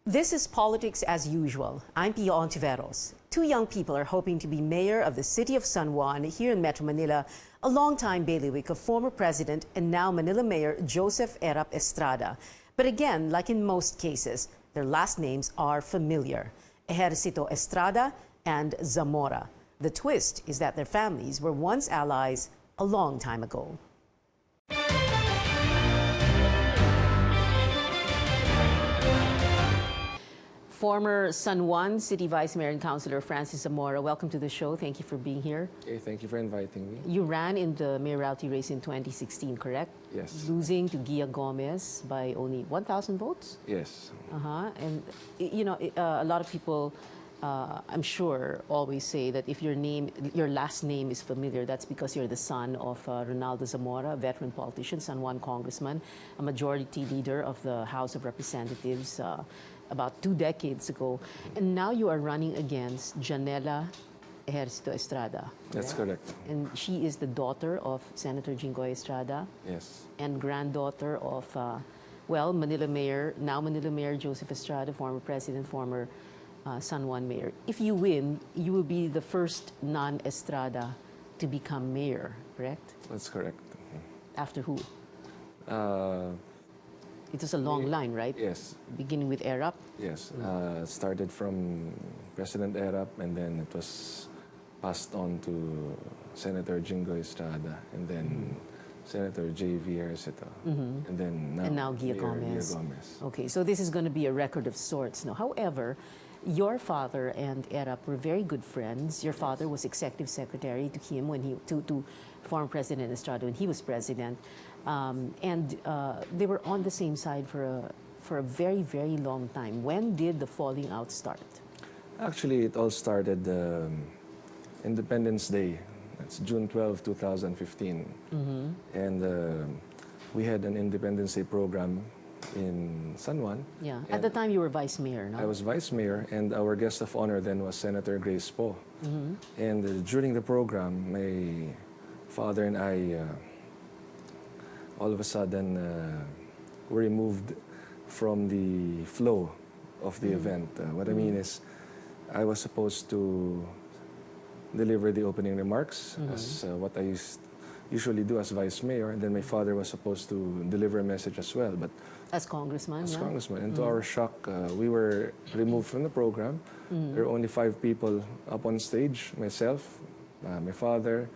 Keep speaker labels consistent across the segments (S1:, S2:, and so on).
S1: This is Politics as Usual. I'm Pia Ontiveros. Two young people are hoping to be mayor of the city of San Juan here in Metro Manila, a longtime bailiwick of former President and now Manila Mayor Joseph Estrada. But again, like in most cases, their last names are familiar: Ejercito Estrada and Zamora. The twist is that their families were once allies a long time ago. Former San Juan City Vice Mayor and Councilor Francis Zamora, welcome to the show. Thank you for being here.
S2: Hey, thank you for inviting me.
S1: You ran in the mayoralty race in 2016, correct?
S2: Yes.
S1: Losing to Gia Gomez by only 1,000 votes?
S2: Yes.
S1: And, you know, a lot of people, I'm sure, always say that if your last name is familiar, that's because you're the son of Ronaldo Zamora, a veteran politician, San Juan congressman, a majority leader of the House of Representatives about 2 decades ago. And now you are running against Janella Ejercito Estrada.
S2: That's correct.
S1: And she is the daughter of Senator Jinggoy Estrada.
S2: Yes.
S1: And granddaughter of, now Manila Mayor Joseph Estrada, former president, former San Juan mayor. If you win, you will be the first non-Estrada to become mayor, correct?
S2: That's correct.
S1: After who? It was a long line, right?
S2: Yes.
S1: Beginning with Erap?
S2: Yes. Started from President Erap, and then it was passed on to Senator Jinggoy Estrada, and then Senator J.V. Ejercito, and now
S1: Gia Gomez.
S2: Gia Gomez.
S1: Okay, so this is going to be a record of sorts. Now, however, your father and Erap were very good friends. Your father was executive secretary to him to former President Estrada when he was president, and they were on the same side for a very, very long time. When did the falling out start?
S2: Actually, it all started Independence Day. That's June 12, 2015. And we had an Independence Day program in San Juan.
S1: Yeah. At the time, you were vice mayor, no?
S2: I was vice mayor, and our guest of honor then was Senator Grace Poe. And during the program, my father and I, all of a sudden, were removed from the flow of the event. What I mean is, I was supposed to deliver the opening remarks as what I usually do as vice mayor, and then my father was supposed to deliver a message as well. But
S1: as congressman,
S2: congressman, and to our shock, we were removed from the program. There were only 5 people up on stage: myself, my father,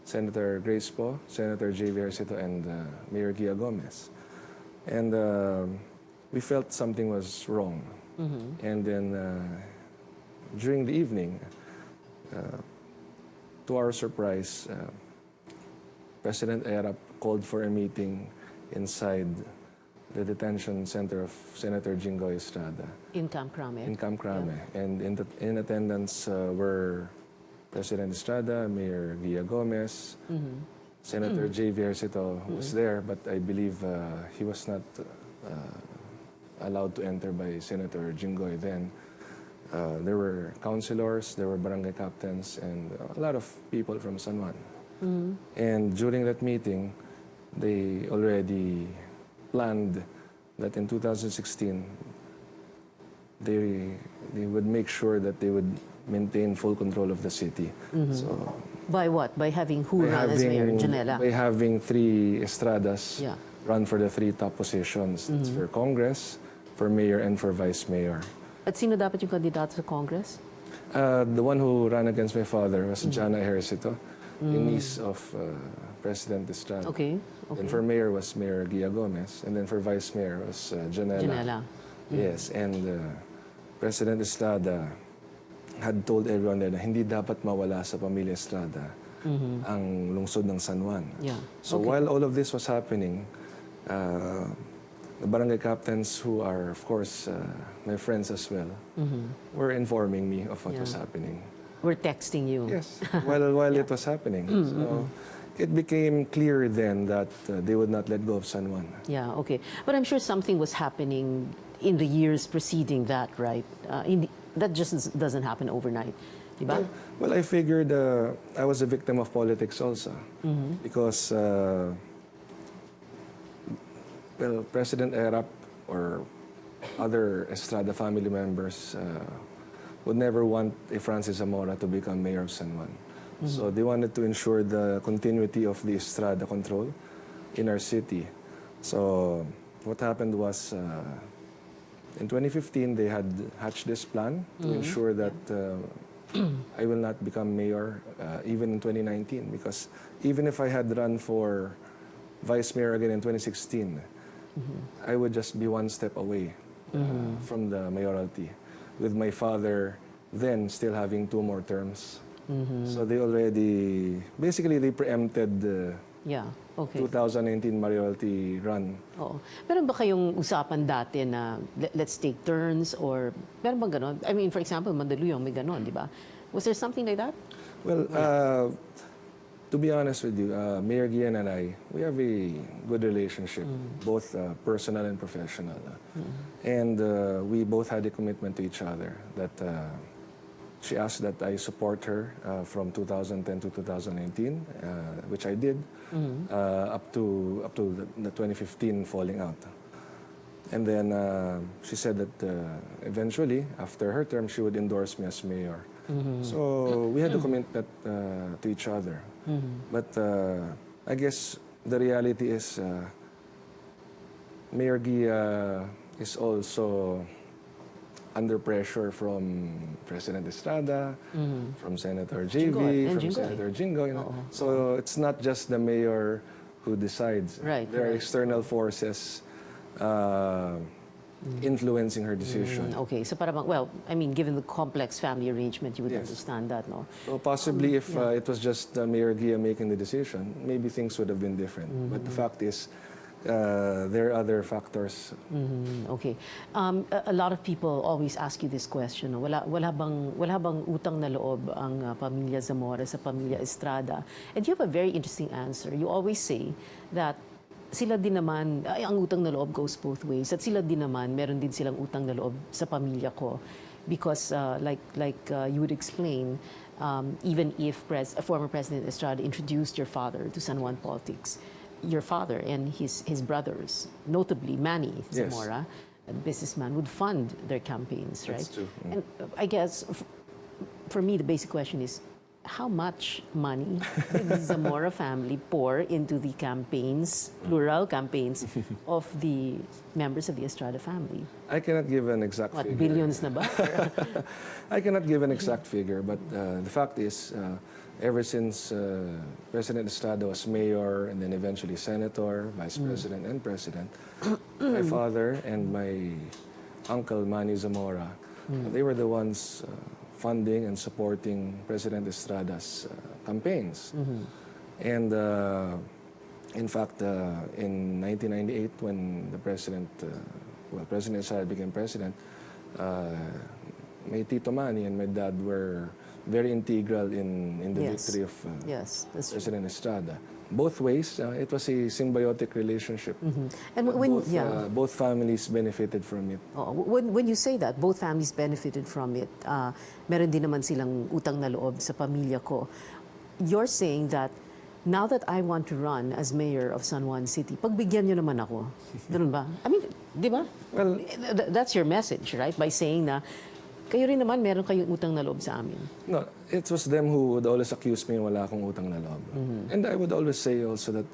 S2: Senator Grace Poe, Senator J.V. Ejercito, and Mayor Gia Gomez. And we felt something was wrong. And then during the evening, to our surprise, President Erap called for a meeting inside the detention center of Senator Jinggoy Estrada.
S1: In Camp Crame.
S2: In Camp Crame. Yeah. And in attendance were President Estrada, Mayor Gia Gomez, Senator J.V. Ejercito was there, but I believe he was not allowed to enter by Senator Jinggoy then. There were councilors, there were barangay captains, and a lot of people from San Juan. And during that meeting, they already planned that in 2016, they would make sure that they would maintain full control of the city. So,
S1: by what? By having who run as mayor? Janella?
S2: By having 3 Estradas run for the 3 top positions. That's for Congress, for mayor, and for vice mayor.
S1: At sino dapat yung kandidato sa Congress?
S2: The one who ran against my father was Janella Ejercito, the niece of President Estrada.
S1: Okay.
S2: And for mayor was Mayor Gia Gomez, and then for vice mayor was Janella. Yes, and President Estrada had told everyone there na hindi dapat mawala sa pamilya Estrada ang lungsod ng San Juan.
S1: Yeah.
S2: So while all of this was happening, the barangay captains, who are, of course, my friends as well, were informing me of what was happening.
S1: We're texting you.
S2: Yes, while it was happening. So it became clear then that they would not let go of San Juan.
S1: Yeah, okay. But I'm sure something was happening in the years preceding that, right? That just doesn't happen overnight. Diba?
S2: Well, I figured I was a victim of politics also. Because President Erap or other Estrada family members would never want a Francis Zamora to become mayor of San Juan. So they wanted to ensure the continuity of the Estrada control in our city. So what happened was, in 2015, they had hatched this plan to ensure that I will not become mayor even in 2019, because even if I had run for vice mayor again in 2016, I would just be one step away from the mayoralty, with my father then still having 2 more terms. So they already, basically they preempted the
S1: Yeah, okay.
S2: 2019 mayoralty run.
S1: Oo. Meron ba kayong usapan dati na let's take turns, or meron bang ganon? I mean, for example, Mandaluyong may ganon, di ba? Was there something like that?
S2: Well, to be honest with you, Mayor Gian and I, we have a good relationship, both personal and professional. And we both had a commitment to each other that she asked that I support her from 2010 to 2019, which I did, up to the 2015 falling out. And then she said that eventually, after her term, she would endorse me as mayor. So we had to commit that to each other. But I guess the reality is Mayor Gia is also under pressure from President Estrada, from Senator JV, from Senator Jingo. You know? So it's not just the mayor who decides.
S1: Right,
S2: there are external forces influencing her decision.
S1: Okay, so parang, well, I mean, given the complex family arrangement, you would
S2: Yes.
S1: understand that, no?
S2: So possibly if it was just Mayor Gia making the decision, maybe things would have been different. But the fact is, there are other factors.
S1: Okay. A lot of people always ask you this question, no? Wala bang utang na loob ang pamilya Zamora sa pamilya Estrada? And you have a very interesting answer. You always say that sila din naman, ay, ang utang na loob goes both ways. At sila din naman, meron din silang utang na loob sa pamilya ko. Because like you would explain, even if former President Estrada introduced your father to San Juan politics, your father and his brothers, notably Manny Zamora, a businessman, would fund their campaigns, right?
S2: That's true.
S1: And I guess for me, the basic question is, how much money did the Zamora family pour into the campaigns, plural campaigns, of the members of the Estrada family?
S2: I cannot give an exact figure.
S1: Billions na ba?
S2: I cannot give an exact figure, but the fact is, ever since President Estrada was mayor and then eventually senator, vice president, and president, my father and my uncle Manny Zamora, they were the ones funding and supporting President Estrada's campaigns. And in fact, in 1998, when the President Estrada became president, my Tito Manny and my dad were very integral in the
S1: Yes.
S2: victory of
S1: Yes, that's true.
S2: President Estrada. Both ways, it was a symbiotic relationship.
S1: And when
S2: Both families benefited from it.
S1: when you say that both families benefited from it, meron din naman silang utang na loob sa pamilya ko. You're saying that now that I want to run as mayor of San Juan City, pagbigyan nyo naman ako. Ganun ba? I mean, di ba?
S2: Well,
S1: That's your message, right? By saying na kayo rin naman meron kayong utang na loob sa amin.
S2: no, it was them who would always accuse me wala akong utang na loob. And I would always say also that,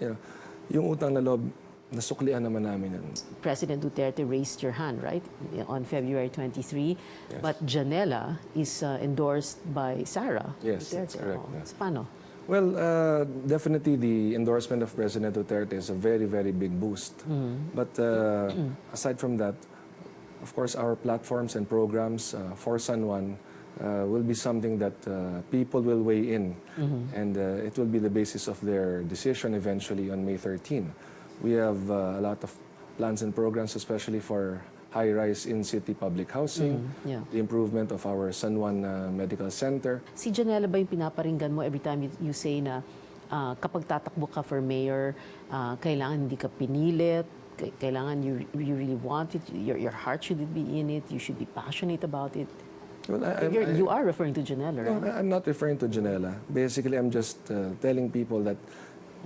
S2: yung utang na loob, nasuklian naman namin yan.
S1: President Duterte raised your hand, right, on February 23.
S2: Yes.
S1: But Janella is endorsed by Sarah
S2: Yes,
S1: Duterte.
S2: that's correct,
S1: Oh,
S2: yeah.
S1: so paano?
S2: Well, definitely the endorsement of President Duterte is a very, very big boost. But aside from that, of course, our platforms and programs for San Juan will be something that people will weigh in. And it will be the basis of their decision eventually on May 13. We have a lot of plans and programs, especially for high-rise in-city public housing,
S1: Yeah.
S2: the improvement of our San Juan Medical Center.
S1: Si Janella ba yung pinaparinggan mo every time you say na kapag tatakbo ka for mayor, kailangan hindi ka pinilit, kailangan you really want it, your heart should be in it, you should be passionate about it.
S2: Well,
S1: You are referring to Janella, right?
S2: No, I'm not referring to Janella. Basically, I'm just telling people that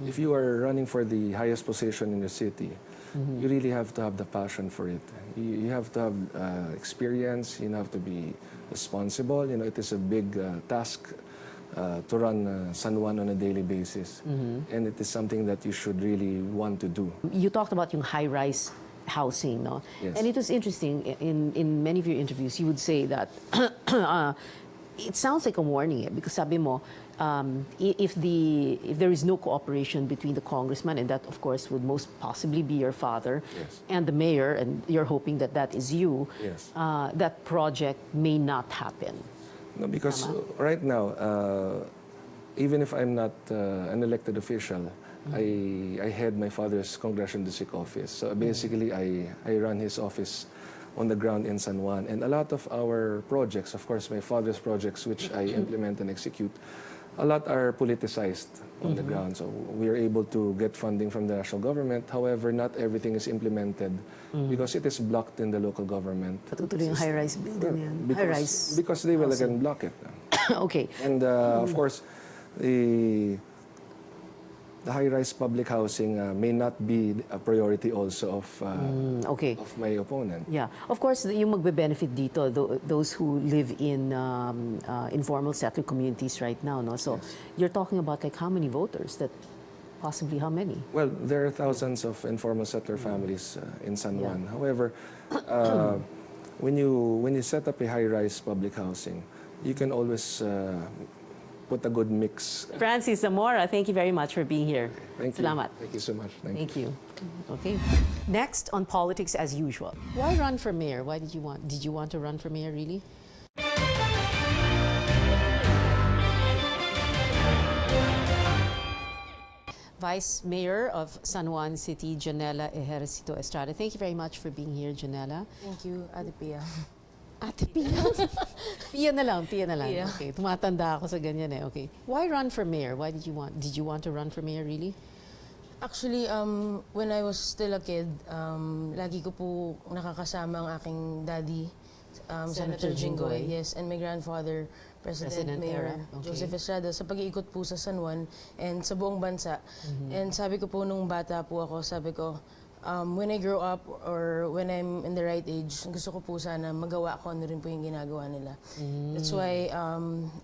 S2: if you are running for the highest position in the city, you really have to have the passion for it. You have to have experience. You have to be responsible. You know, it is a big task to run San Juan on a daily basis, and it is something that you should really want to do.
S1: You talked about yung high-rise housing, no?
S2: Yes.
S1: And it was interesting, in many of your interviews, you would say that it sounds like a warning, because sabi mo, if there is no cooperation between the congressman, and that of course would most possibly be your father,
S2: Yes.
S1: and the mayor, and you're hoping that that is you,
S2: Yes.
S1: that project may not happen.
S2: No, because right now, even if I'm not an elected official, I head my father's congressional district office. So basically, I run his office on the ground in San Juan. And a lot of our projects, of course, my father's projects, which I implement and execute, a lot are politicized on the ground. So we are able to get funding from the national government. However, not everything is implemented because it is blocked in the local government.
S1: Patutuloy yung high-rise building yan. High-rise.
S2: Because they will again block it.
S1: Okay.
S2: And of course, the high-rise public housing may not be a priority also
S1: Okay.
S2: of my opponent.
S1: Yeah. Of course, yung magbe-benefit dito, those who live in informal settler communities right now, no? So you're talking about like how many voters? That possibly how many?
S2: Well, there are thousands of informal settler families in San Juan. However, when you set up a high-rise public housing, you can always put a good mix.
S1: Francis Zamora, thank you very much for being here.
S2: Thank you.
S1: Salamat.
S2: Thank you so much.
S1: Thank you. Okay. Next on politics as usual. Why run for mayor? Why did you want to run for mayor really? Vice Mayor of San Juan City, Janella Estrada. Thank you very much for being here, Janella.
S3: Thank you, Ate Pia.
S1: Ate Pia. Pia na lang, Pia na lang.
S3: Pia.
S1: Okay, tumatanda ako sa ganyan eh. Okay. Why run for mayor? Why did you want to run for mayor really?
S3: Actually, when I was still a kid, lagi ko po nakakasama ang aking daddy, Senator Jinggoy, yes, and my grandfather, President Mayor
S1: Okay.
S3: Joseph Estrada, sa pag-iikot po sa San Juan and sa buong bansa. And sabi ko po nung bata po ako, sabi ko, when I grow up or when I'm in the right age, gusto ko po sana magawa ko ano rin po yung ginagawa nila. That's why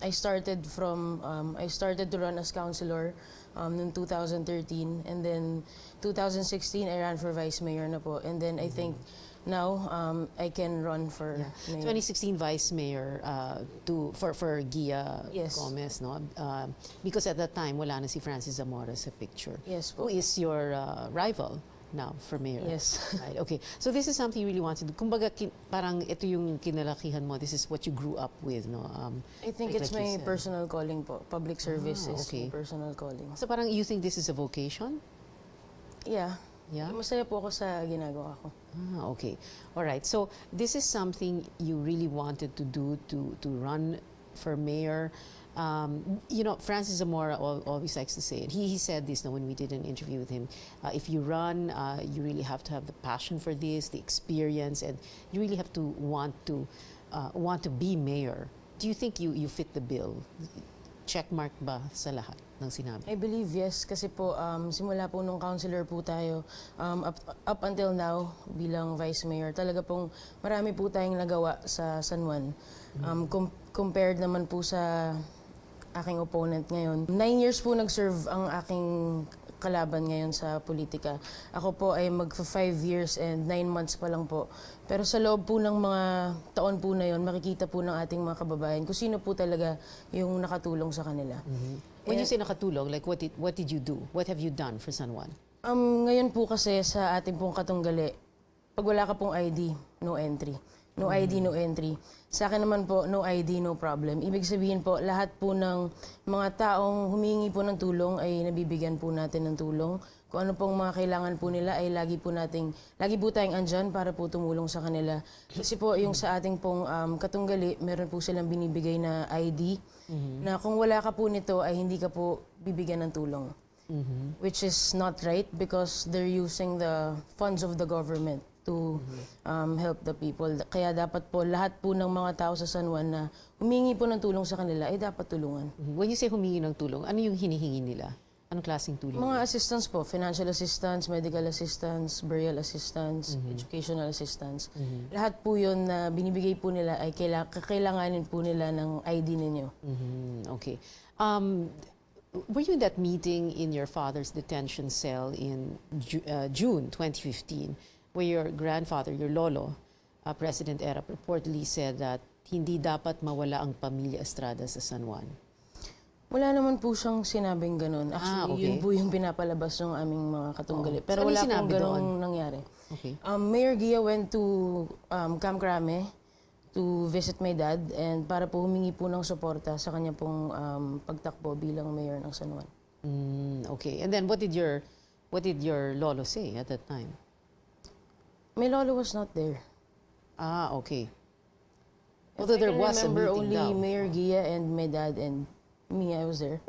S3: I started to run as councilor noong 2013, and then 2016 I ran for vice mayor na po, and then I think now I can run for mayor.
S1: 2016 vice mayor for Gia
S3: Yes.
S1: Gomez, no? Because at that time wala na si Francis Zamora sa picture.
S3: Yes po.
S1: Who is your rival now for mayor?
S3: Yes.
S1: Right. Okay. So this is something you really want to do. Kumbaga, parang ito yung kinalakihan mo. This is what you grew up with, no?
S3: I think
S1: like
S3: it's
S1: you
S3: my
S1: said.
S3: personal calling po. Public service is
S1: okay.
S3: my personal calling.
S1: So parang you think this is a vocation?
S3: Yeah.
S1: Yeah?
S3: Masaya po ako sa ginagawa ko.
S1: Okay. All right. So this is something you really wanted to do, to run for mayor. You know, Francis Zamora always likes to say it. He said this when we did an interview with him. If you run, you really have to have the passion for this, the experience, and you really have to want to be mayor. Do you think you fit the bill? Checkmark ba sa lahat ng sinabi?
S3: I believe yes, kasi po simula po nung councilor po tayo up until now bilang vice mayor, talaga pong marami po tayong nagawa sa San Juan. Compared naman po sa aking opponent ngayon. 9 years po nag-serve ang aking kalaban ngayon sa politika. Ako po ay magfa 5 years and 9 months pa lang po. Pero sa loob po ng mga taon po na yon, makikita po ng ating mga kababayan kung sino po talaga yung nakatulong sa kanila.
S1: When you say nakatulong, like what did you do? What have you done for San Juan?
S3: Ngayon po kasi sa ating pong katunggali, pag wala ka pong ID, no entry. No ID, no entry. Sa akin naman po, no ID, no problem. Ibig sabihin po, lahat po ng mga taong humingi po ng tulong ay nabibigyan po natin ng tulong. Kung ano pong mga kailangan po nila ay lagi po tayong andyan para po tumulong sa kanila. Kasi po yung sa ating pong katunggali, meron po silang binibigay na ID na kung wala ka po nito ay hindi ka po bibigyan ng tulong. Which is not right because they're using the funds of the government to help the people. Kaya dapat po lahat po ng mga tao sa San Juan na humingi po ng tulong sa kanila ay dapat tulungan.
S1: When you say humingi ng tulong, ano yung hinihingi nila? Anong klaseng tulong?
S3: Mga assistance po, financial assistance, medical assistance, burial assistance, educational assistance. Lahat po yun na binibigay po nila ay kakailanganin po nila ng ID ninyo.
S1: Okay. Were you in that meeting in your father's detention cell in June 2015 where your grandfather, your lolo, President Erap, reportedly said that hindi dapat mawala ang pamilya Estrada sa San Juan?
S3: Wala naman po siyang sinabing ganun. Actually,
S1: okay.
S3: yun po yung pinapalabas ng aming mga katunggali. Pero
S1: So, ano
S3: wala pong
S1: sinabi
S3: ganung
S1: doon?
S3: nangyari.
S1: Okay.
S3: Mayor Gia went to Camp Crame to visit my dad and para po humingi po ng suporta sa kanya pong pagtakbo bilang mayor ng San Juan.
S1: Okay. And then what did your lolo say at that time?
S3: My lolo was not there.
S1: Okay.
S3: If
S1: Although
S3: I
S1: there
S3: can
S1: was a
S3: remember,
S1: meeting
S3: only
S1: daw.
S3: Mayor Gia and my dad and me, I was there.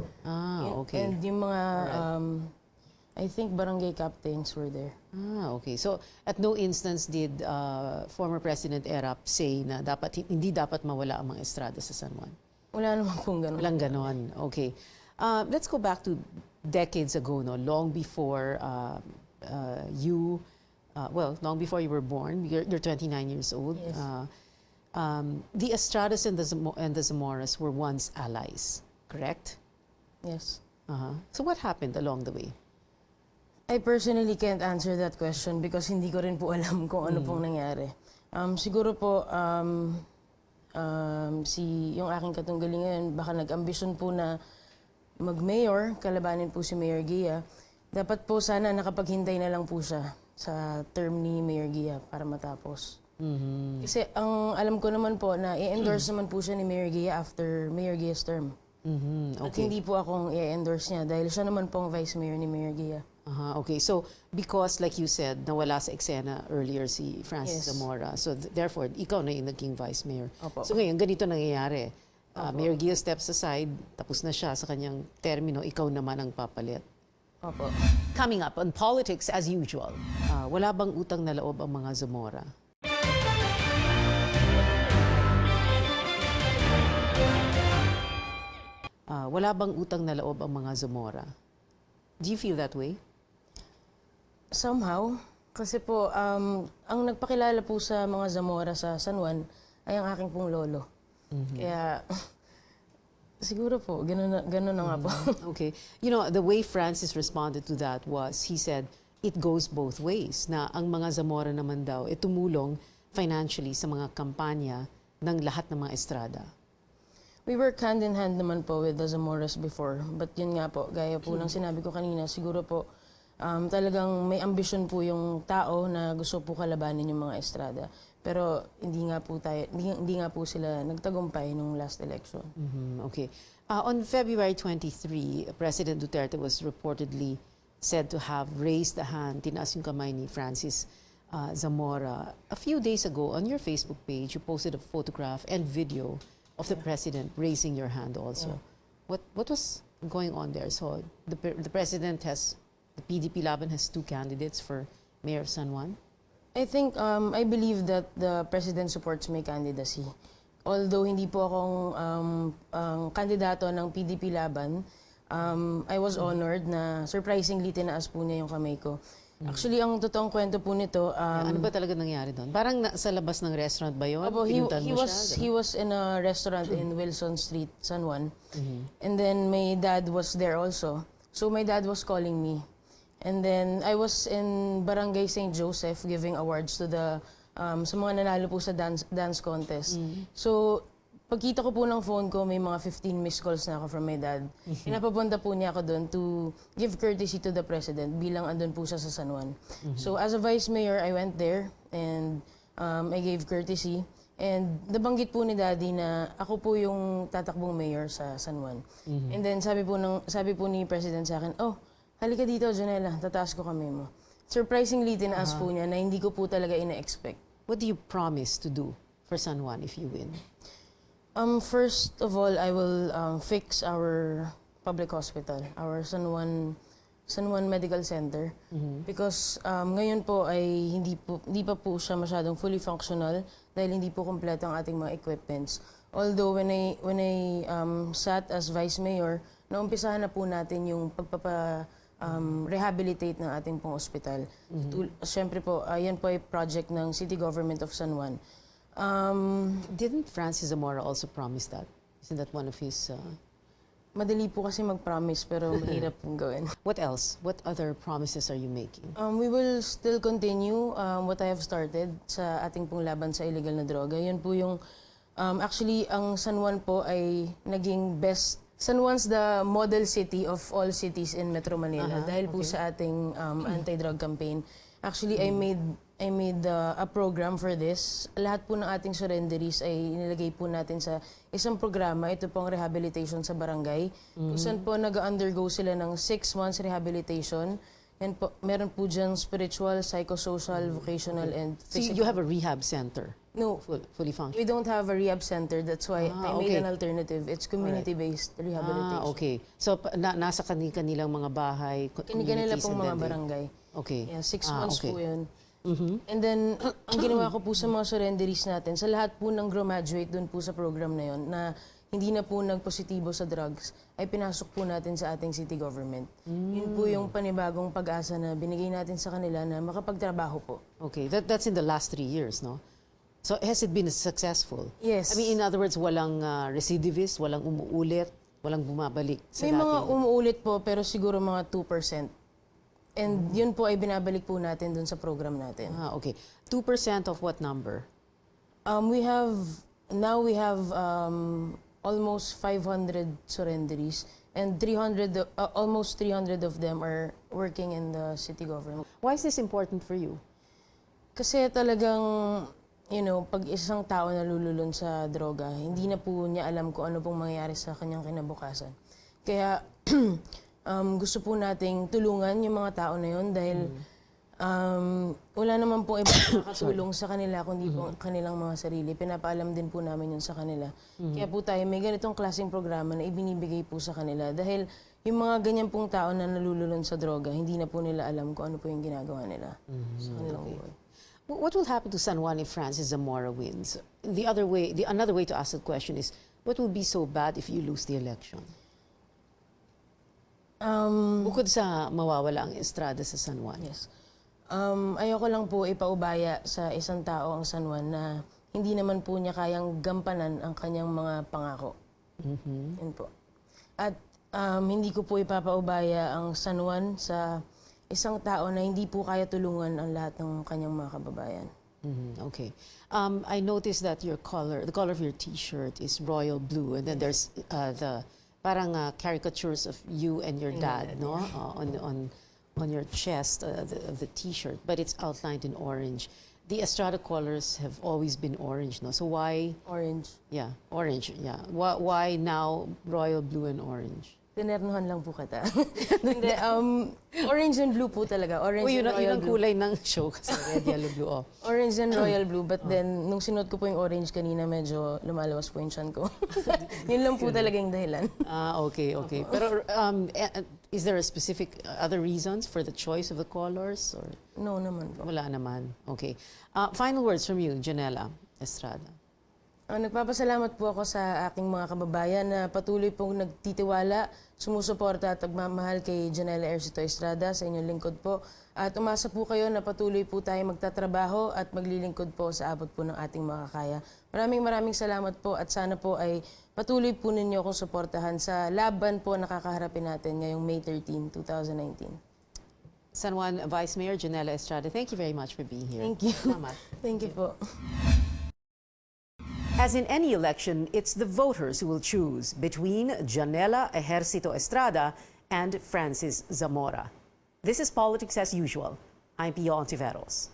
S1: Okay.
S3: And yung mga, I think barangay captains were there.
S1: Okay. So, at no instance did former President Erap say na hindi dapat mawala ang mga Estrada sa San Juan?
S3: Wala naman pong ganun.
S1: Walang ganon. Okay. Let's go back to decades ago, no? Long before long before you were born. You're 29 years old.
S3: Yes.
S1: The Estradas and the Zamoras were once allies, correct?
S3: Yes.
S1: So what happened along the way?
S3: I personally can't answer that question because hindi ko rin po alam kung ano pong nangyari. Siguro po, yung aking katunggali ngayon, baka nag-ambisyon po na mag-mayor, kalabanin po si Mayor Gia. Dapat po sana nakapaghintay na lang po siya sa term ni Mayor Gia para matapos. Kasi ang alam ko naman po na i-endorse naman po siya ni Mayor Gia after Mayor Gia's term. At
S1: Okay.
S3: hindi po akong i-endorse niya dahil siya naman po ang vice mayor ni Mayor Gia.
S1: Okay. So, because like you said, nawala sa eksena earlier si Francis
S3: Yes.
S1: Zamora, so therefore, ikaw na yung naging vice mayor.
S3: Opo.
S1: So ngayon, ganito nangyayari. Mayor Gia steps aside, tapos na siya sa kanyang termino, ikaw naman ang papalit.
S3: Opo.
S1: Coming up on politics as usual, wala bang utang na loob ang mga Zamora? Wala bang utang na loob ang mga Zamora? Do you feel that way?
S3: Somehow, kasi po, ang nagpakilala po sa mga Zamora sa San Juan ay ang aking pong lolo. Kaya, siguro po, ganun na nga po.
S1: Okay. You know, the way Francis responded to that was, he said, it goes both ways. Na ang mga Zamora naman daw, tumulong financially sa mga kampanya ng lahat ng mga Estrada.
S3: We work hand in hand naman po with the Zamoras before. But yun nga po, gaya po ng sinabi ko kanina, siguro po, talagang may ambisyon po yung tao na gusto po kalabanin yung mga Estrada. Pero hindi nga po sila nagtagumpay nung last election.
S1: Okay. On February 23, President Duterte was reportedly said to have raised the hand, tinaas yung kamay ni Francis Zamora. A few days ago, on your Facebook page, you posted a photograph and video of the president raising your hand also. What was going on there? So the president the PDP Laban has two candidates for Mayor of San Juan?
S3: I think, I believe that the president supports my candidacy. Although hindi po akong kandidato ng PDP Laban, I was honored na surprisingly tinaas po niya yung kamay ko. Actually, ang totoong kwento po nito...
S1: ano ba talaga nangyari doon? Parang sa labas ng restaurant ba yun?
S3: Opo,
S1: Pinuntahan mo siya?
S3: he was in a restaurant in Wilson Street, San Juan. And then my dad was there also. So my dad was calling me. And then I was in Barangay St. Joseph giving awards to the sa mga nanalo po sa dance contest. So pagkita ko po ng phone ko, may mga 15 missed calls na ako from my dad. Pinapapunta po niya ako doon to give courtesy to the president bilang andun po siya sa San Juan. So as a vice mayor, I went there and I gave courtesy. And nabanggit po ni daddy na ako po yung tatakbong mayor sa San Juan. And then sabi po ni president sa akin, oh, halika dito, Janella, tataas ko kami mo. Surprisingly, tinaas po niya na hindi ko po talaga ina-expect.
S1: What do you promise to do for San Juan if you win?
S3: First of all, I will fix our public hospital, our San Juan San Juan Medical Center. Because ngayon po ay hindi pa po siya masyadong fully functional dahil hindi po kompleto ang ating mga equipments. Although when I sat as Vice Mayor, naumpisahan na po natin yung rehabilitate ng ating pong ospital. Siyempre po, yan po ay project ng City Government of San Juan.
S1: Didn't Francis Zamora also promise that? Isn't that one of his...
S3: Madali po kasi mag-promise pero mahirap pong gawin.
S1: What else? What other promises are you making?
S3: We will still continue what I have started sa ating pong laban sa illegal na droga. Yun po yung, actually, ang San Juan po ay naging best. San Juan's the model city of all cities in Metro Manila dahil po sa ating anti-drug campaign. Actually, I made a program for this. Lahat po ng ating surrenderies ay inilagay po natin sa isang programa. Ito pong rehabilitation sa barangay. Kung saan po nag-undergo sila ng 6 months rehabilitation. And po, meron po dyan spiritual, psychosocial, vocational, and physical.
S1: So you have a rehab center?
S3: No.
S1: Fully functional?
S3: We don't have a rehab center. That's why I made an alternative. It's community-based rehabilitation.
S1: Okay. So nasa kanilang mga bahay,
S3: Kanila pong mga barangay.
S1: Okay.
S3: Yeah, 6 months po yun. And then, ang ginawa ko po sa mga surrenderies natin, sa lahat po ng graduate doon po sa program na yun, na hindi na po nagpositibo sa drugs, ay pinasok po natin sa ating city government. Yun po yung panibagong pag-asa na binigay natin sa kanila na makapagtrabaho po.
S1: Okay, that's in the last 3 years, no? So has it been successful?
S3: Yes.
S1: I mean, in other words, walang recidivist, walang umuulit, walang bumabalik sa
S3: May mga
S1: dating...
S3: umuulit po, pero siguro mga 2%. And yun po ay binabalik po natin dun sa program natin.
S1: Okay. 2% of what number?
S3: We have almost 500 surrenderies and almost 300 of them are working in the city government.
S1: Why is this important for you?
S3: Kasi talagang, pag isang tao nalululun sa droga, hindi na po niya alam kung ano pong mangyayari sa kanyang kinabukasan. Kaya gusto po nating tulungan yung mga tao na yun dahil wala naman po iba nakatulong sa kanila kundi po kanilang mga sarili. Pinapaalam din po namin yun sa kanila. Kaya po tayo may ganitong klaseng programa na ibinibigay po sa kanila dahil yung mga ganyan pong tao na nalululun sa droga, hindi na po nila alam kung ano po yung ginagawa nila sa kanilang buhay.
S1: What will happen to San Juan if Francis Zamora wins? Another way to ask the question is, what will be so bad if you lose the election? Bukod sa mawawala ang Estrada sa San Juan.
S3: Yes. Ayoko lang po ipaubaya sa isang tao ang San Juan na hindi naman po niya kayang gampanan ang kanyang mga pangako. Yun po. At hindi ko po ipapaubaya ang San Juan sa isang tao na hindi po kaya tulungan ang lahat ng kanyang mga kababayan.
S1: Okay. I noticed that the color of your T-shirt is royal blue, and then there's the parang caricatures of you and your dad, no? On your chest of the T-shirt, but it's outlined in orange. The Estrada colors have always been orange, no? So why?
S3: Orange.
S1: Yeah, orange. Yeah. Why now royal blue and orange?
S3: Tinernuhan lang po kita. Hindi, orange and blue po talaga. Orange and royal
S1: yun ang
S3: blue.
S1: kulay ng show kasi red, yellow, blue. Oh.
S3: Orange and royal blue, but then, nung sinuot ko po yung orange kanina, medyo lumalabas po yung tiyan ko. Yun lang po talaga yung dahilan.
S1: Okay. Pero is there a specific other reasons for the choice of the colors? Or?
S3: No naman po.
S1: Wala naman. Okay. Final words from you, Janella Estrada.
S3: Nagpapasalamat po ako sa aking mga kababayan na patuloy pong nagtitiwala, sumusuporta at nagmamahal kay Janella Estrada sa inyong lingkod po. At umasa po kayo na patuloy po tayo magtatrabaho at maglilingkod po sa abot po ng ating makakaya. Maraming salamat po at sana po ay patuloy po ninyo akong suportahan sa laban po na kakaharapin natin ngayong May 13, 2019.
S1: San Juan Vice Mayor Janella Estrada, thank you very much for being here.
S3: Thank you.
S1: Salamat.
S3: Thank you po.
S1: As in any election, it's the voters who will choose between Janella Estrada and Francis Zamora. This is Politics as Usual. I'm Pio Ontiveros.